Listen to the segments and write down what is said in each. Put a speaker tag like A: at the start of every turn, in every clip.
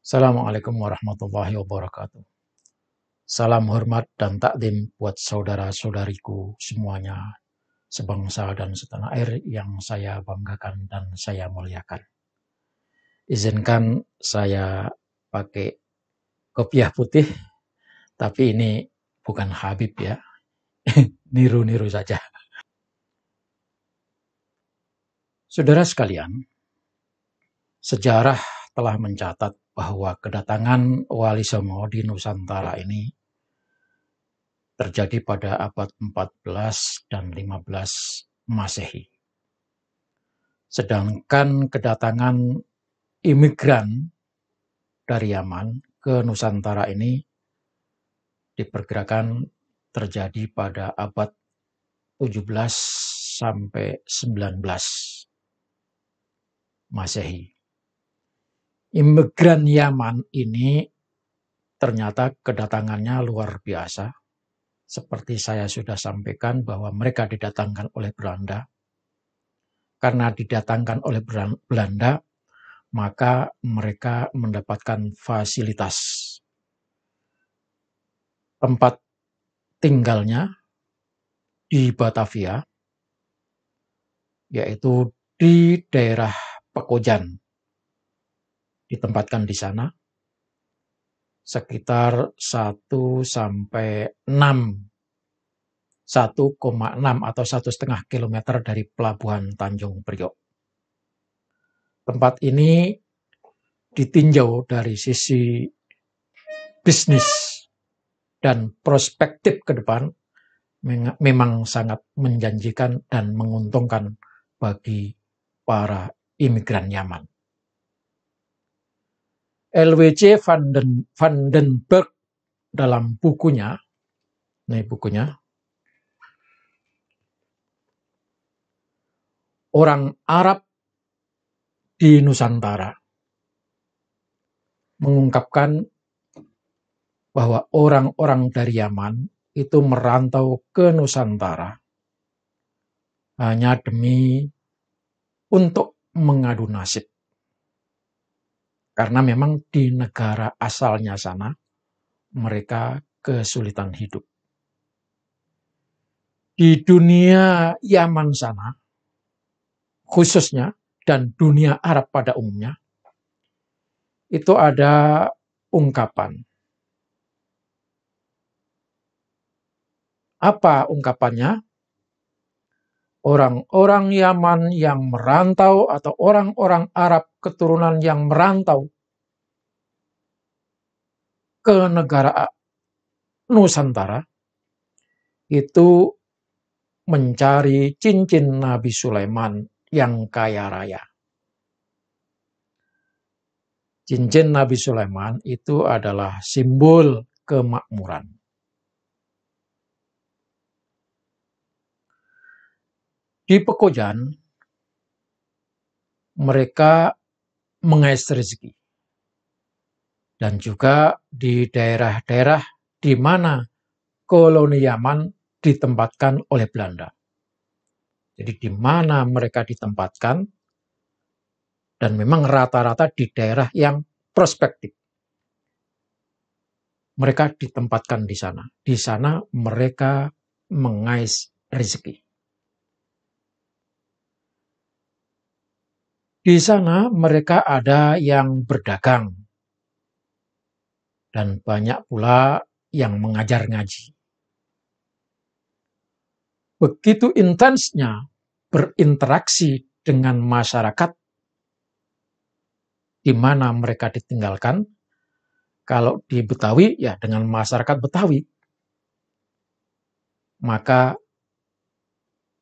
A: Assalamualaikum warahmatullahi wabarakatuh. Salam hormat dan takdim buat saudara-saudariku semuanya, sebangsa dan setanah air yang saya banggakan dan saya muliakan. Izinkan saya pakai kopiah putih, tapi ini bukan Habib ya, niru-niru saja. Saudara sekalian, sejarah telah mencatat bahwa kedatangan Wali Songo di Nusantara ini terjadi pada abad 14 dan 15 Masehi. Sedangkan kedatangan imigran dari Yaman ke Nusantara ini diperkirakan terjadi pada abad 17 sampai 19 Masehi. Imigran Yaman ini ternyata kedatangannya luar biasa. Seperti saya sudah sampaikan bahwa mereka didatangkan oleh Belanda. Karena didatangkan oleh Belanda, maka mereka mendapatkan fasilitas tempat tinggalnya di Batavia, yaitu di daerah Pekojan. Ditempatkan di sana sekitar 1,6 atau 1,5 kilometer dari pelabuhan Tanjung Priok. Tempat ini ditinjau dari sisi bisnis dan prospektif ke depan memang sangat menjanjikan dan menguntungkan bagi para imigran Yaman. LWC Vandenberg dalam bukunya, Orang Arab di Nusantara, mengungkapkan bahwa orang-orang dari Yaman itu merantau ke Nusantara hanya demi untuk mengadu nasib. Karena memang di negara asalnya sana mereka kesulitan hidup. Di dunia Yaman sana khususnya dan dunia Arab pada umumnya itu ada ungkapan. Apa ungkapannya? Orang-orang Yaman yang merantau atau orang-orang Arab keturunan yang merantau ke negara Nusantara itu mencari cincin Nabi Sulaiman yang kaya raya. Cincin Nabi Sulaiman itu adalah simbol kemakmuran. Di Pekojan, mereka mengais rezeki. Dan juga di daerah-daerah di mana koloni Yaman ditempatkan oleh Belanda. Jadi di mana mereka ditempatkan, dan memang rata-rata di daerah yang prospektif. Mereka ditempatkan di sana. Di sana mereka mengais rezeki. Di sana mereka ada yang berdagang. Dan banyak pula yang mengajar ngaji. Begitu intensnya berinteraksi dengan masyarakat di mana mereka ditinggalkan. Kalau di Betawi, ya dengan masyarakat Betawi. Maka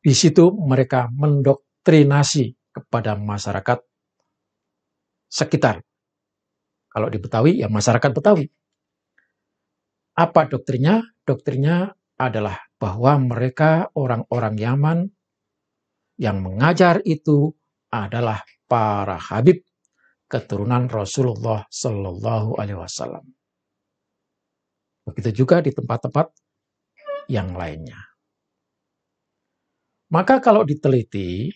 A: di situ mereka mendoktrinasi kepada masyarakat sekitar. Kalau di Betawi, ya masyarakat Betawi. Apa doktrinnya? Doktrinnya adalah bahwa mereka orang-orang Yaman yang mengajar itu adalah para Habib keturunan Rasulullah Sallallahu Alaihi Wasallam. Begitu juga di tempat-tempat yang lainnya. Maka kalau diteliti,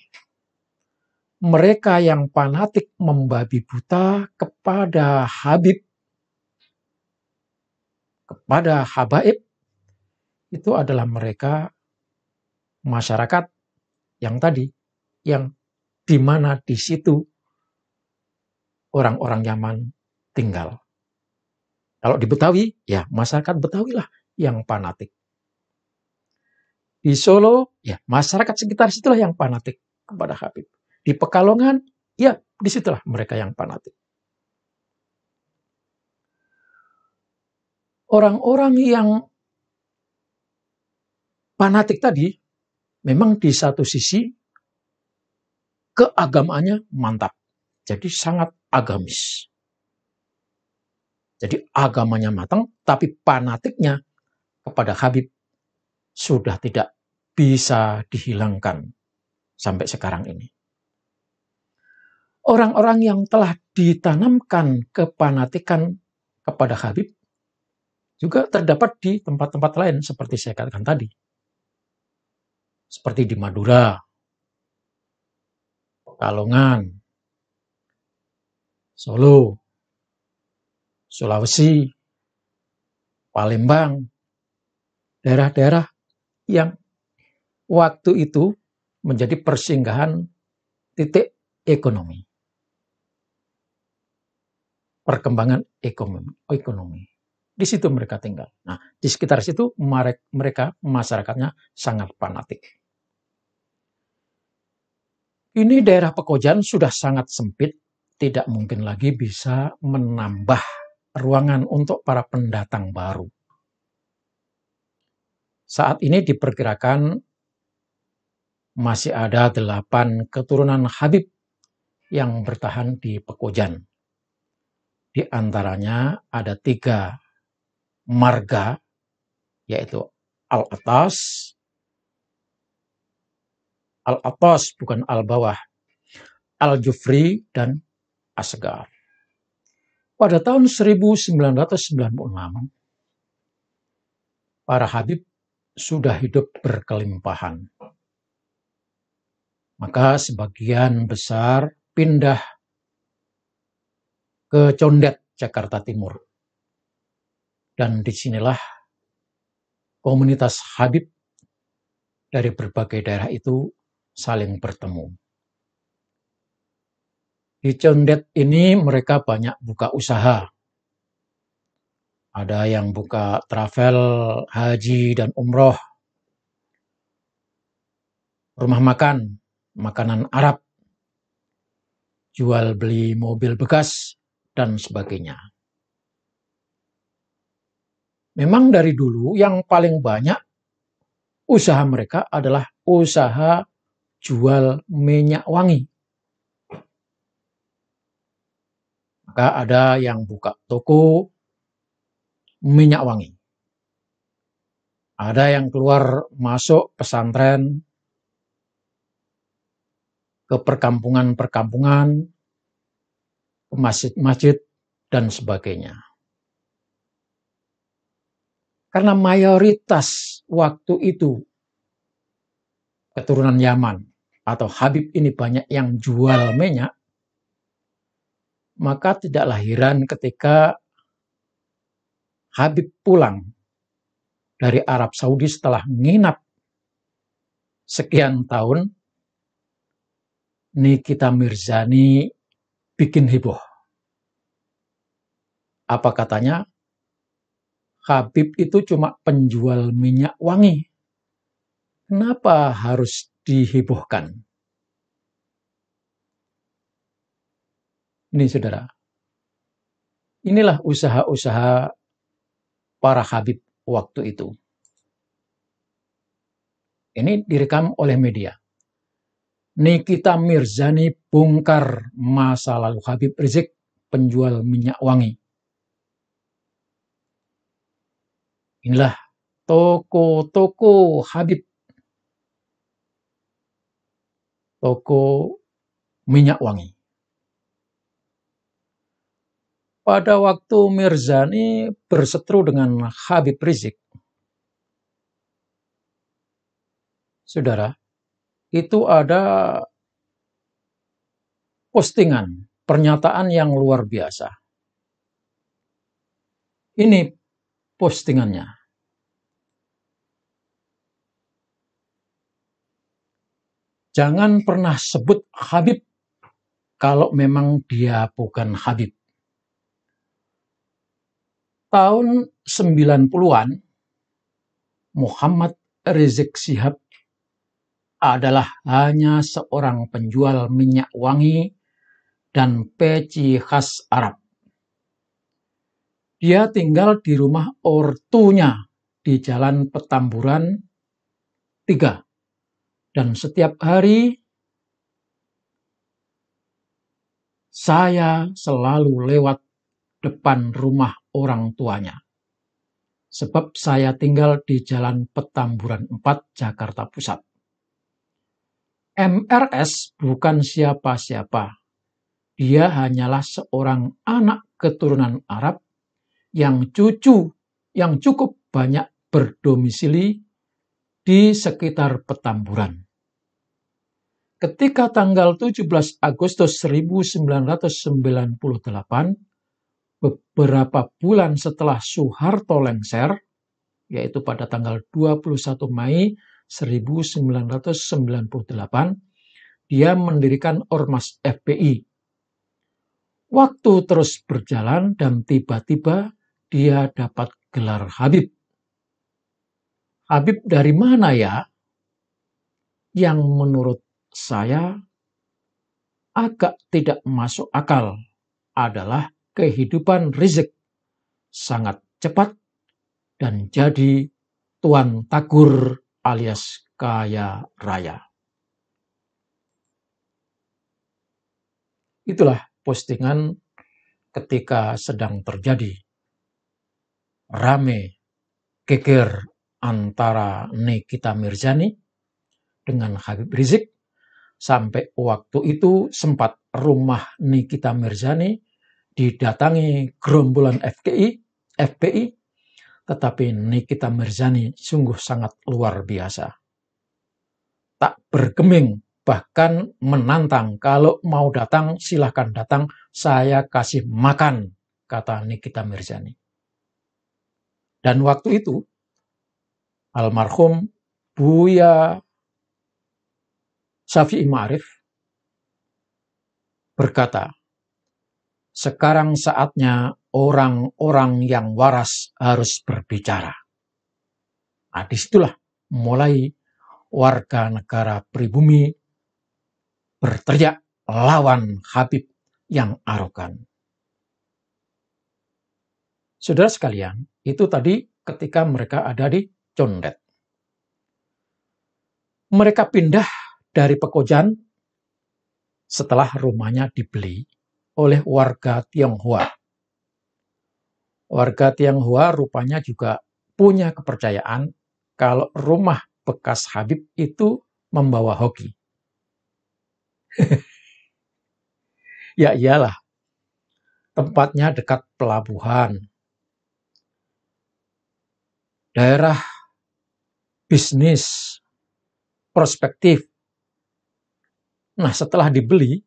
A: mereka yang fanatik membabi buta kepada habaib, itu adalah mereka masyarakat yang tadi, yang di mana di situ orang-orang Yaman tinggal. Kalau di Betawi, ya masyarakat Betawi lah yang fanatik. Di Solo, ya masyarakat sekitar situlah yang fanatik kepada Habib. Di Pekalongan, ya disitulah mereka yang fanatik. Orang-orang yang fanatik tadi, memang di satu sisi keagamaannya mantap. Jadi sangat agamis. Jadi agamanya matang, tapi fanatiknya kepada Habib sudah tidak bisa dihilangkan sampai sekarang ini. Orang-orang yang telah ditanamkan kefanatikan kepada Habib juga terdapat di tempat-tempat lain seperti saya katakan tadi. Seperti di Madura, Pekalongan, Solo, Sulawesi, Palembang, daerah-daerah yang waktu itu menjadi persinggahan titik ekonomi. Perkembangan ekonomi. Di situ mereka tinggal. Nah, di sekitar situ mereka masyarakatnya sangat fanatik. Ini daerah Pekojan sudah sangat sempit, tidak mungkin lagi bisa menambah ruangan untuk para pendatang baru. Saat ini diperkirakan masih ada 8 keturunan Habib yang bertahan di Pekojan. Di antaranya ada 3 marga, yaitu Al-Atas bukan Al-Bawah, Al-Jufri dan Asgar. Pada tahun 1996, para Habib sudah hidup berkelimpahan. Maka sebagian besar pindah ke Condet, Jakarta Timur. Dan disinilah komunitas Habib dari berbagai daerah itu saling bertemu. Di Condet ini mereka banyak buka usaha. Ada yang buka travel, haji, dan umroh. Rumah makan, makanan Arab, jual beli mobil bekas, dan sebagainya. Memang dari dulu yang paling banyak usaha mereka adalah usaha jual minyak wangi. Maka ada yang buka toko minyak wangi. Ada yang keluar masuk pesantren, ke perkampungan-perkampungan, ke masjid-masjid, dan sebagainya. Karena mayoritas waktu itu keturunan Yaman atau Habib ini banyak yang jual minyak, maka tidaklah heran ketika Habib pulang dari Arab Saudi setelah menginap sekian tahun, Nikita Mirzani bikin heboh. Apa katanya? Habib itu cuma penjual minyak wangi. Kenapa harus dihebohkan? Ini saudara. Inilah usaha-usaha para Habib waktu itu. Ini direkam oleh media. Nikita Mirzani bongkar masa lalu Habib Rizik, penjual minyak wangi. Inilah toko-toko Habib, toko minyak wangi. Pada waktu Mirzani berseteru dengan Habib Rizik, saudara, itu ada postingan, pernyataan yang luar biasa. Ini postingannya. Jangan pernah sebut Habib kalau memang dia bukan Habib. Tahun 90-an, Muhammad Rizik Syihab adalah hanya seorang penjual minyak wangi dan peci khas Arab. Dia tinggal di rumah ortunya di Jalan Petamburan 3. Dan setiap hari saya selalu lewat depan rumah orang tuanya. Sebab saya tinggal di Jalan Petamburan 4, Jakarta Pusat. MRS bukan siapa-siapa. Dia hanyalah seorang anak keturunan Arab yang cukup banyak berdomisili di sekitar Petamburan. Ketika tanggal 17 Agustus 1998, beberapa bulan setelah Soeharto lengser, yaitu pada tanggal 21 Mei 1998, dia mendirikan Ormas FPI. Waktu terus berjalan dan tiba-tiba dia dapat gelar Habib. Habib dari mana ya? Yang menurut saya agak tidak masuk akal adalah kehidupan Rizik sangat cepat dan jadi tuan tagur alias kaya raya. Itulah postingan ketika sedang terjadi rame geger antara Nikita Mirzani dengan Habib Rizik. Sampai waktu itu sempat rumah Nikita Mirzani didatangi gerombolan FPI, tetapi Nikita Mirzani sungguh sangat luar biasa. Tak bergeming, bahkan menantang, kalau mau datang silahkan datang, saya kasih makan, kata Nikita Mirzani. Dan waktu itu almarhum Buya Syafi'i Ma'arif berkata, sekarang saatnya orang-orang yang waras harus berbicara. Nah, disitulah mulai warga negara pribumi berteriak lawan Habib yang arogan. Saudara sekalian, itu tadi ketika mereka ada di Condet. Mereka pindah dari Pekojan setelah rumahnya dibeli oleh warga Tionghoa. Warga Tionghoa rupanya juga punya kepercayaan kalau rumah bekas Habib itu membawa hoki. Ya iyalah, tempatnya dekat pelabuhan, daerah bisnis, prospektif. Nah, setelah dibeli,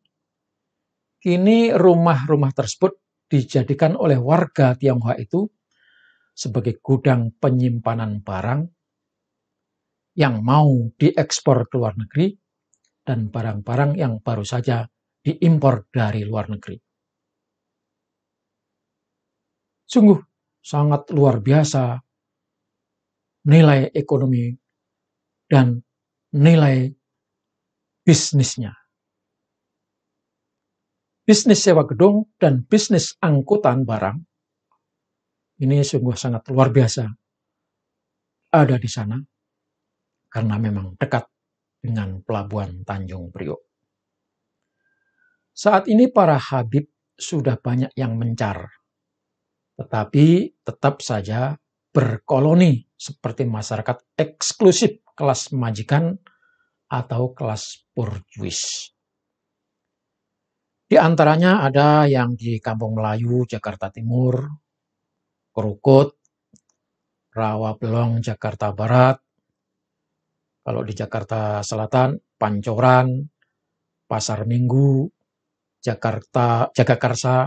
A: kini rumah-rumah tersebut dijadikan oleh warga Tionghoa itu sebagai gudang penyimpanan barang yang mau diekspor ke luar negeri dan barang-barang yang baru saja diimpor dari luar negeri. Sungguh sangat luar biasa nilai ekonomi dan nilai bisnisnya. Bisnis sewa gedung dan bisnis angkutan barang ini sungguh sangat luar biasa ada di sana karena memang dekat dengan pelabuhan Tanjung Priok. Saat ini para Habib sudah banyak yang mencar, tetapi tetap saja berkoloni seperti masyarakat eksklusif kelas majikan atau kelas borjuis. Di antaranya ada yang di Kampung Melayu, Jakarta Timur, Krukut, Rawabelong, Jakarta Barat. Kalau di Jakarta Selatan, Pancoran, Pasar Minggu, Jakarta, Jagakarsa.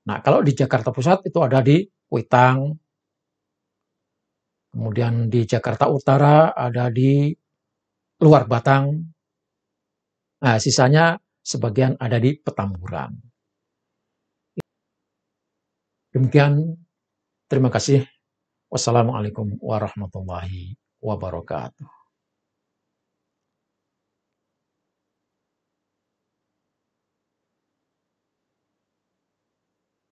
A: Nah, kalau di Jakarta Pusat itu ada di Kuitang, kemudian di Jakarta Utara ada di Luar Batang. Nah, sisanya sebagian ada di Petamburan. Demikian, terima kasih. Wassalamualaikum warahmatullahi wabarakatuh.